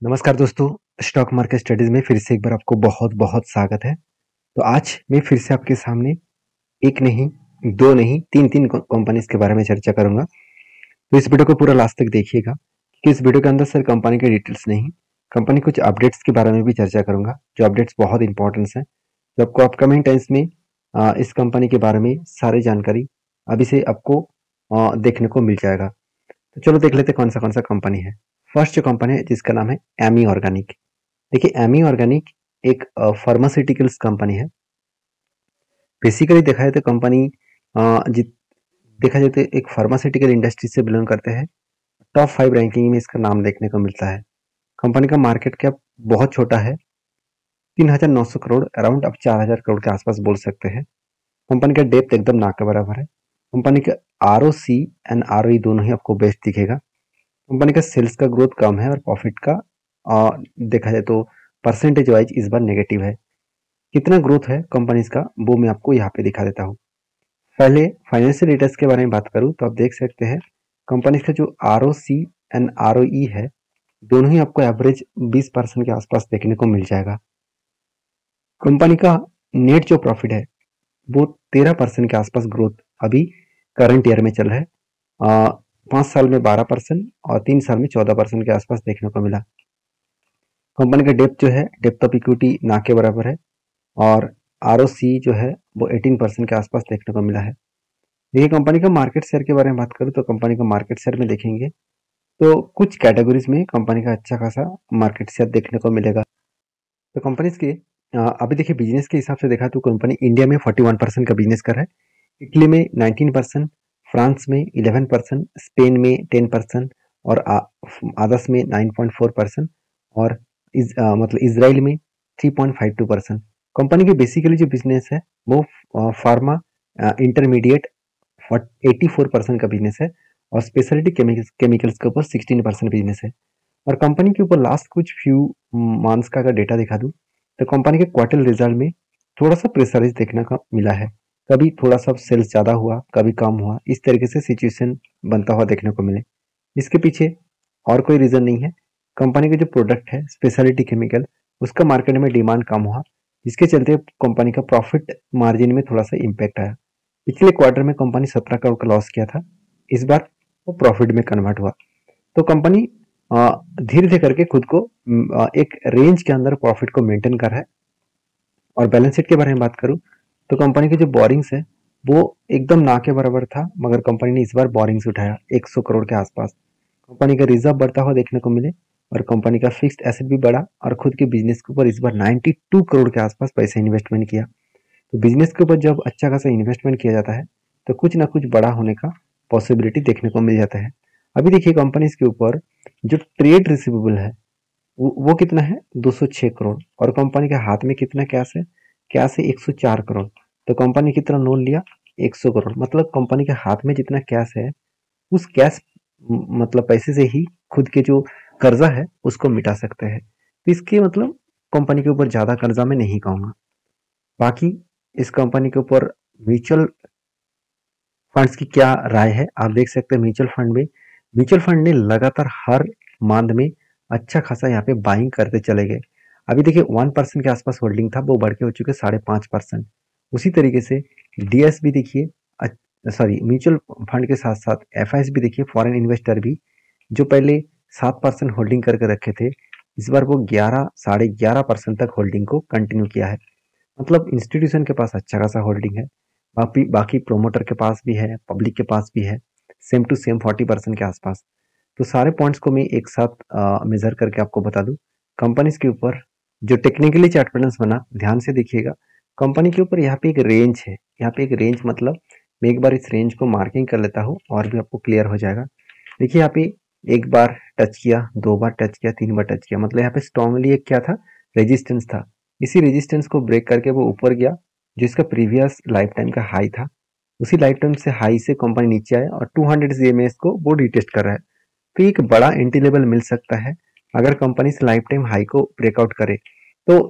नमस्कार दोस्तों, stock market studies में फिर से एक बार आपको बहुत बहुत स्वागत है। तो आज मैं फिर से आपके सामने एक नहीं, दो नहीं, तीन तीन कंपनीज के बारे में चर्चा करूंगा। तो इस वीडियो को पूरा लास्ट तक देखिएगा कि इस वीडियो के अंदर सिर्फ कंपनी के डिटेल्स नहीं, कंपनी कुछ अपडेट्स के बारे में भी चर्चा करूंगा, जो अपडेट्स बहुत इंपॉर्टेंट है, जो आपको अपकमिंग टाइम्स में इस कंपनी के बारे में सारी जानकारी अभी से आपको देखने को मिल जाएगा। तो चलो देख लेते कौन सा कंपनी है। फर्स्ट जो कंपनी है जिसका नाम है एमी ऑर्गेनिक। देखिए एमी ऑर्गेनिक एक फार्मास्यूटिकल्स कंपनी है। बेसिकली देखा जाए तो कंपनी देखा जाए तो एक फार्मास्यूटिकल इंडस्ट्री से बिलोंग करते हैं। टॉप 5 रैंकिंग में इसका नाम देखने को मिलता है। कंपनी का मार्केट कैप बहुत छोटा है, 3,900 करोड़, अराउंड आप 4,000 करोड़ के आसपास बोल सकते हैं। कंपनी का डेप्थ एकदम ना के बराबर है। कंपनी का ROC एंड ROE दोनों ही आपको बेस्ट दिखेगा। कंपनी का सेल्स का ग्रोथ कम है और प्रॉफिट का देखा जाए तो परसेंटेज वाइज इस बार नेगेटिव है। कितना ग्रोथ है कंपनीज का वो मैं आपको यहाँ पे दिखा देता हूँ। पहले फाइनेंशियल डेटास के बारे में बात करूँ तो आप देख सकते हैं कंपनीज का जो ROC एंड ROE है दोनों ही आपको एवरेज 20% के आसपास देखने को मिल जाएगा। कंपनी का नेट जो प्रॉफिट है वो 13% के आसपास ग्रोथ अभी करंट ईयर में चल रहा है। 5 साल में 12% और 3 साल में 14% के आसपास देखने को मिला। कंपनी का डेप्थ जो है, डेप्थ ऑफ इक्विटी ना के बराबर है और ROC जो है वो 18% के आसपास देखने को मिला है। देखिए कंपनी का मार्केट शेयर के बारे में बात करूँ तो कंपनी का मार्केट शेयर में देखेंगे तो कुछ कैटेगरीज में कंपनी का अच्छा खासा मार्केट शेयर देखने को मिलेगा। तो कंपनीज के अभी देखिए बिजनेस के हिसाब से देखा तो कंपनी इंडिया में 41% का बिजनेस कर रहा है, इटली में 19%, फ्रांस में 11%, स्पेन में 10% और अदर्स में 9.4% और मतलब इसराइल में 3.52%। कंपनी की बेसिकली जो बिजनेस है वो फार्मा इंटरमीडिएट 84% का बिजनेस है और स्पेशलिटी केमिकल्स के ऊपर 16% बिजनेस है। और कंपनी के ऊपर लास्ट कुछ फ्यू मंथ्स का अगर डेटा दिखा दूं तो कंपनी के क्वार्टर रिजल्ट में थोड़ा सा प्रेशराइज देखने का मिला है। कभी थोड़ा सा सेल्स ज़्यादा हुआ, कभी कम हुआ, इस तरीके से सिचुएशन बनता हुआ देखने को मिले। इसके पीछे और कोई रीज़न नहीं है। कंपनी का जो प्रोडक्ट है स्पेशलिटी केमिकल, उसका मार्केट में डिमांड कम हुआ, जिसके चलते कंपनी का प्रॉफिट मार्जिन में थोड़ा सा इम्पैक्ट आया। पिछले क्वार्टर में कंपनी 17 करोड़ का लॉस किया था, इस बार वो प्रॉफिट में कन्वर्ट हुआ। तो कंपनी धीरे धीरे करके खुद को एक रेंज के अंदर प्रॉफिट को मेंटेन कर रहा है। और बैलेंस शीट के बारे में बात करूं तो कंपनी के जो बोरिंग्स है वो एकदम ना के बराबर था, मगर कंपनी ने इस बार बोरिंग्स उठाया 100 करोड़ के आसपास। कंपनी का रिजर्व बढ़ता हुआ देखने को मिले और कंपनी का फिक्स्ड एसेट भी बढ़ा और खुद के बिजनेस के ऊपर इस बार 92 करोड़ के आसपास पैसे इन्वेस्टमेंट किया। तो बिजनेस के ऊपर जब अच्छा खासा इन्वेस्टमेंट किया जाता है तो कुछ ना कुछ बड़ा होने का पॉसिबिलिटी देखने को मिल जाता है। अभी देखिए कंपनीज के ऊपर जो ट्रेड रिसीवेबल है वो कितना है, 206 करोड़, और कंपनी के हाथ में कितना कैश है, कैश है 104 करोड़। तो कंपनी कितना लोन लिया, 100 करोड़। मतलब कंपनी के हाथ में जितना कैश है उस कैश मतलब पैसे से ही खुद के जो कर्जा है उसको मिटा सकते हैं। तो इसके मतलब कंपनी के ऊपर ज्यादा कर्जा मैं नहीं कहूंगा। बाकी इस कंपनी के ऊपर म्यूचुअल फंड्स की क्या राय है आप देख सकते हैं। म्यूचुअल फंड ने लगातार हर मंथ में अच्छा खासा यहाँ पे बाइंग करते चले गए। अभी देखिए 1% के आसपास होल्डिंग था, वो बढ़ के हो चुके 5.5%। उसी तरीके से डीएस भी देखिए, सॉरी म्यूचुअल फंड के साथ साथ एफआईएस भी देखिए, फॉरेन इन्वेस्टर भी जो पहले 7% होल्डिंग करके रखे थे इस बार वो 11 साढ़े 11% तक होल्डिंग को कंटिन्यू किया है। मतलब इंस्टीट्यूशन के पास अच्छा खासा होल्डिंग है। बाकी बाकी प्रोमोटर के पास भी है, पब्लिक के पास भी है, सेम टू सेम 40% के आसपास। तो सारे पॉइंट्स को मैं एक साथ मेजर करके आपको बता दूं। कंपनीज के ऊपर जो टेक्निकली चार्ट पैटर्न्स बना ध्यान से देखिएगा। कंपनी के ऊपर यहाँ पे एक रेंज है, यहाँ पे एक रेंज मतलब मैं एक बार इस रेंज को मार्किंग कर लेता हूँ और भी आपको क्लियर हो जाएगा। देखिए यहाँ पे एक बार टच किया, 2 बार टच किया, 3 बार टच किया, मतलब यहाँ पे स्ट्रांगली एक क्या था, रेजिस्टेंस था। इसी रेजिस्टेंस को ब्रेक करके वो ऊपर गया, जो इसका प्रीवियस लाइफ टाइम का हाई था। उसी लाइफ टाइम से हाई से कंपनी नीचे आया और 200 CMA को वो रिटेस्ट कर रहा है। तो एक बड़ा एंट्री लेवल मिल सकता है अगर कंपनी इस लाइफ टाइम हाई को ब्रेकआउट करे। तो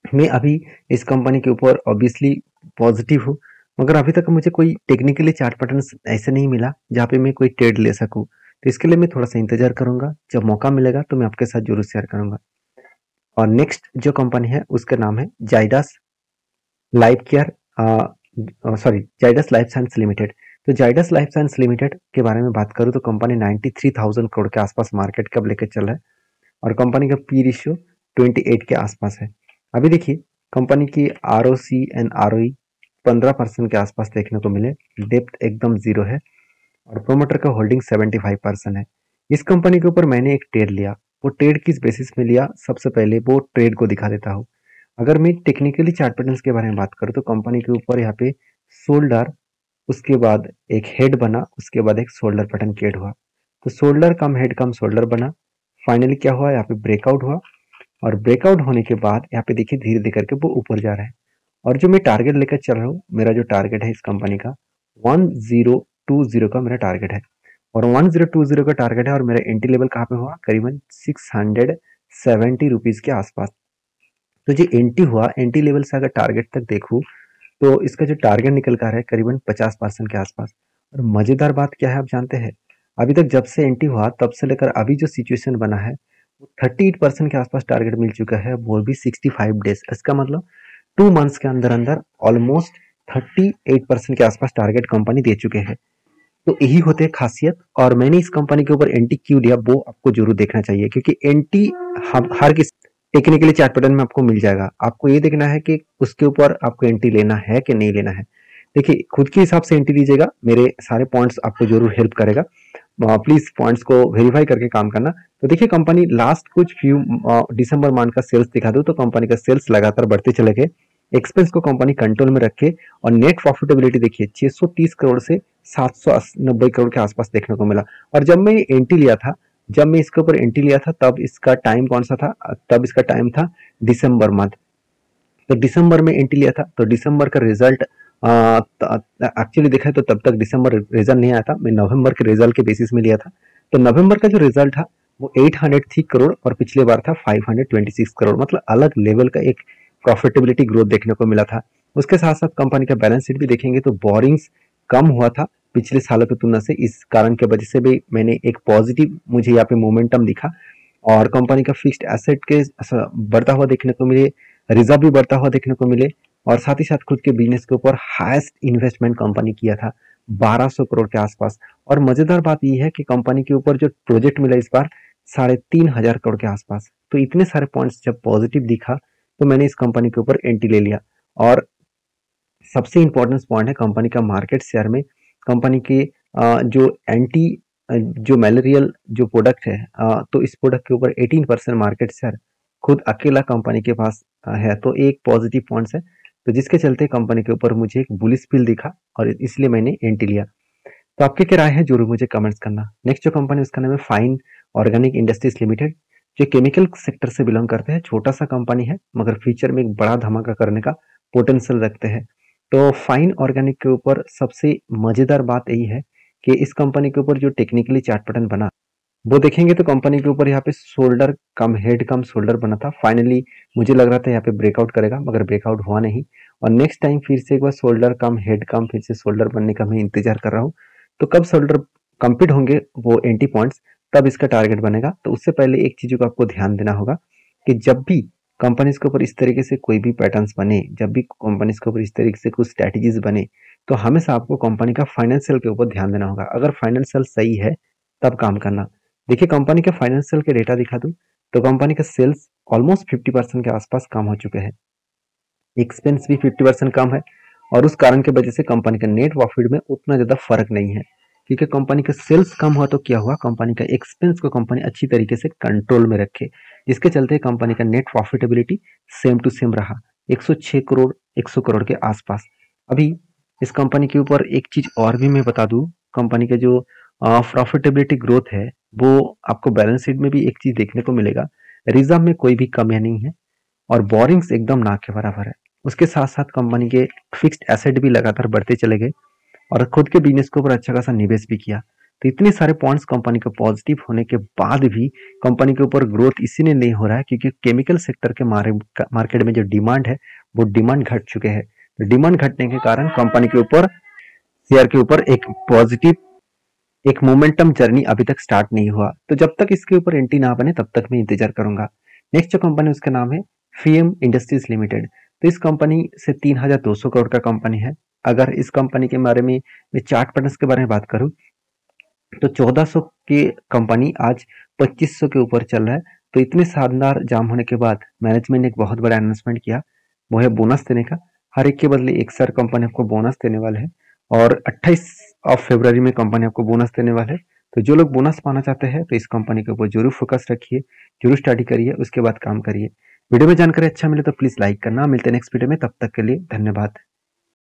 मैं अभी इस कंपनी के ऊपर ऑब्वियसली पॉजिटिव हूँ, मगर अभी तक मुझे कोई टेक्निकली चार्ट पैटर्न ऐसे नहीं मिला जहाँ पे मैं कोई ट्रेड ले सकूँ। तो इसके लिए मैं थोड़ा सा इंतजार करूंगा, जब मौका मिलेगा तो मैं आपके साथ जरूर शेयर करूंगा। और नेक्स्ट जो कंपनी है उसका नाम है Zydus life care, sorry Zydus life science limited. तो जाइडस लाइफ साइंस लिमिटेड के बारे में बात करूं तो कंपनी 93,000 करोड़ के आसपास मार्केट कैप लेकर चल रहा है और कंपनी का पी रेशियो 28 के आसपास है। अभी देखिए कंपनी की आरओसी एंड आरओई 15% के आसपास देखने को मिले, डेप्थ एकदम जीरो है और प्रोमोटर का होल्डिंग 75% है। इस कंपनी के ऊपर मैंने एक ट्रेड लिया, वो ट्रेड किस बेसिस में लिया सबसे पहले वो ट्रेड को दिखा देता हूँ। अगर मैं टेक्निकली चार्ट पैटर्न्स के बारे में बात करूँ तो कंपनी के ऊपर यहाँ पे शोल्डर, उसके बाद एक हेड बना, उसके बाद एक शोल्डर पैटर्न क्रिएट हुआ। तो शोल्डर कम हेड कम शोल्डर बना, फाइनली क्या हुआ यहाँ पे ब्रेकआउट हुआ और ब्रेकआउट होने के बाद यहाँ पे देखिए धीरे धीरे करके वो ऊपर जा रहा है। और जो मैं टारगेट लेकर चल रहा हूँ, मेरा जो टारगेट है इस कंपनी का 1020 का मेरा टारगेट है और 1020 का टारगेट है और मेरा एंट्री लेवल कहाँ पे हुआ, करीबन 670 रुपीज के आसपास। तो जो एंट्री हुआ, एंट्री लेवल से अगर टारगेट तक देखूँ तो इसका जो टारगेट निकल कर है करीबन 50% के आसपास। और मजेदार बात क्या है आप जानते हैं, अभी तक जब से एंट्री हुआ तब से लेकर अभी जो सिचुएशन बना है वो 38% के आसपास टारगेट मिल चुका है, वो भी 65 डेज। इसका मतलब 2 मंथ्स के अंदर अंदर ऑलमोस्ट 38% के आसपास टारगेट कंपनी दे चुके हैं। तो यही होते हैं खासियत। और मैंने इस कंपनी के ऊपर एंटी क्यों लिया वो आपको जरूर देखना चाहिए, क्योंकि एंटी हर किस टेक्निकली चार्ट पैटर्न में आपको मिल जाएगा। आपको ये देखना है कि उसके ऊपर आपको एंट्री लेना है कि नहीं लेना है। देखिए खुद के हिसाब से एंट्री लीजिएगा, मेरे सारे पॉइंट्स आपको जरूर हेल्प करेगा। प्लीज पॉइंट्स को वेरीफाई करके काम करना। तो देखिए कंपनी लास्ट कुछ फ्यू दिसंबर मंथ का सेल्स दिखा दो तो कंपनी का सेल्स लगातार बढ़ते चले गए, एक्सपेंस को कंपनी कंट्रोल में रखे और नेट प्रॉफिटेबिलिटी देखिए 630 करोड़ से 790 करोड़ के आसपास देखने को मिला। और जब मैं एंट्री लिया था, जब मैं इसके ऊपर एंट्री लिया था तब इसका टाइम कौन सा था, तब इसका टाइम था दिसंबर मंथ। तो दिसंबर में एंट्री लिया था तो दिसंबर का रिजल्ट एक्चुअली देखा है तो तब तक दिसंबर रिजल्ट नहीं आया था, मैं नवंबर के रिजल्ट के बेसिस में लिया था। तो नवंबर का जो रिजल्ट था वो 803 करोड़ और पिछले बार था 526 करोड़, मतलब अलग लेवल का एक प्रॉफिटेबिलिटी ग्रोथ देखने को मिला था। उसके साथ साथ कंपनी का बैलेंस शीट भी देखेंगे तो बोरिंग्स कम हुआ था पिछले सालों की तुलना से, इस कारण की वजह से भी मैंने एक पॉजिटिव मुझे यहाँ पे मोमेंटम दिखा। और कंपनी का फिक्स्ड एसेट के बढ़ता हुआ देखने को मिले, रिजर्व भी बढ़ता हुआ देखने को मिले और साथ ही साथ खुद के बिजनेस के ऊपर हाईएस्ट इन्वेस्टमेंट कंपनी किया था 1200 करोड़ के आसपास। और मजेदार बात यह है कि कंपनी के ऊपर जो प्रोजेक्ट मिला इस बार 3,500 करोड़ के आसपास। तो इतने सारे पॉइंट्स जब पॉजिटिव दिखा तो मैंने इस कंपनी के ऊपर एंट्री ले लिया। और सबसे इंपॉर्टेंट पॉइंट है कंपनी का मार्केट शेयर में, कंपनी के जो एंटी जो मैलेरियल जो प्रोडक्ट है, तो इस प्रोडक्ट के ऊपर 18% मार्केट शेयर खुद अकेला कंपनी के पास है, तो एक पॉजिटिव पॉइंट्स है। तो जिसके चलते कंपनी के ऊपर मुझे एक बुलिश फील दिखा और इसलिए मैंने एंट्री लिया। तो आपकी क्या राय है जरूर मुझे कमेंट्स करना। नेक्स्ट जो कंपनी उसका नाम है फाइन ऑर्गेनिक इंडस्ट्रीज लिमिटेड, जो केमिकल सेक्टर से बिलोंग करते हैं। छोटा सा कंपनी है मगर फ्यूचर में एक बड़ा धमाका करने का पोटेंशियल रखते हैं। तो फाइन ऑर्गेनिक के ऊपर सबसे मजेदार बात यही है कि इस कंपनी के ऊपर जो टेक्निकली चार्ट पैटर्न बना वो देखेंगे तो कंपनी के ऊपर यहाँ पे शोल्डर कम हेड कम शोल्डर बना था। फाइनली मुझे लग रहा था यहाँ पे ब्रेकआउट करेगा मगर ब्रेकआउट हुआ नहीं और नेक्स्ट टाइम फिर से एक बार शोल्डर कम हेड कम फिर से शोल्डर बनने का मैं इंतजार कर रहा हूँ। तो कब शोल्डर कंप्लीट होंगे वो एंटी पॉइंट्स तब इसका टारगेट बनेगा। तो उससे पहले एक चीज को आपको ध्यान देना होगा कि जब भी कंपनीज के ऊपर इस तरीके से कोई भी पैटर्न्स बने, जब भी कंपनीज के ऊपर इस तरीके से कुछ स्ट्रैटेजीज बने तो हमेशा आपको कंपनी का फाइनेंशियल के ऊपर ध्यान देना होगा। अगर फाइनेंशियल सही है तब काम करना। देखिए कंपनी के फाइनेंशियल के डेटा दिखा दूं तो कंपनी का सेल्स ऑलमोस्ट 50% के आसपास कम हो चुके हैं, एक्सपेंस भी 50% कम है और उस कारण की वजह से कंपनी का नेट प्रॉफिट में उतना ज्यादा फर्क नहीं है, क्योंकि कंपनी का सेल्स कम हुआ तो क्या हुआ, कंपनी का एक्सपेंस को कंपनी अच्छी तरीके से कंट्रोल में रखे, जिसके चलते कंपनी का net profitability same to same रहा 106 करोड़ 100 करोड़ के आसपास। अभी इस कंपनी के ऊपर एक चीज और भी मैं बता दूं, कंपनी का जो प्रॉफिटेबिलिटी ग्रोथ है वो आपको बैलेंस शीट में भी एक चीज देखने को मिलेगा, रिजर्व में कोई भी कमियां नहीं है और बोरिंग्स एकदम ना के बराबर है। उसके साथ साथ कंपनी के फिक्स्ड एसेट भी लगातार बढ़ते चले गए और खुद के बिजनेस के ऊपर अच्छा खासा निवेश भी किया। तो इतने सारे पॉइंट्स कंपनी का पॉजिटिव होने के बाद भी कंपनी के ऊपर ग्रोथ इसीलिए नहीं हो रहा है क्योंकि केमिकल सेक्टर के मार्केट में जो डिमांड है वो डिमांड घट चुके हैं। तो डिमांड घटने के कारण कंपनी के ऊपर शेयर के ऊपर एक पॉजिटिव एक मोमेंटम जर्नी अभी तक स्टार्ट नहीं हुआ, तो जब तक इसके ऊपर एंट्री ना बने तब तक मैं इंतजार करूंगा। नेक्स्ट जो कंपनी उसका नाम है फीएम इंडस्ट्रीज लिमिटेड। तो इस कंपनी से 3200 करोड़ का कंपनी है। अगर इस कंपनी के बारे में मैं चार्ट पैटर्न्स के बारे में बात करूं तो 1400 की कंपनी आज 2500 के ऊपर चल रहा है। तो इतने शानदार जाम होने के बाद मैनेजमेंट ने एक बहुत बड़ा अनाउंसमेंट किया, वो है बोनस देने का। हर एक के बदले एक सर कंपनी आपको बोनस देने वाले है और 28 फरवरी में कंपनी आपको बोनस देने वाले है। तो जो लोग बोनस पाना चाहते हैं तो इस कंपनी के ऊपर जरूर फोकस रखिए, जरूर स्टडी करिए, उसके बाद काम करिए। वीडियो में जानकारी अच्छा मिले तो प्लीज लाइक करना। मिलते हैं नेक्स्ट वीडियो में, तब तक के लिए धन्यवाद।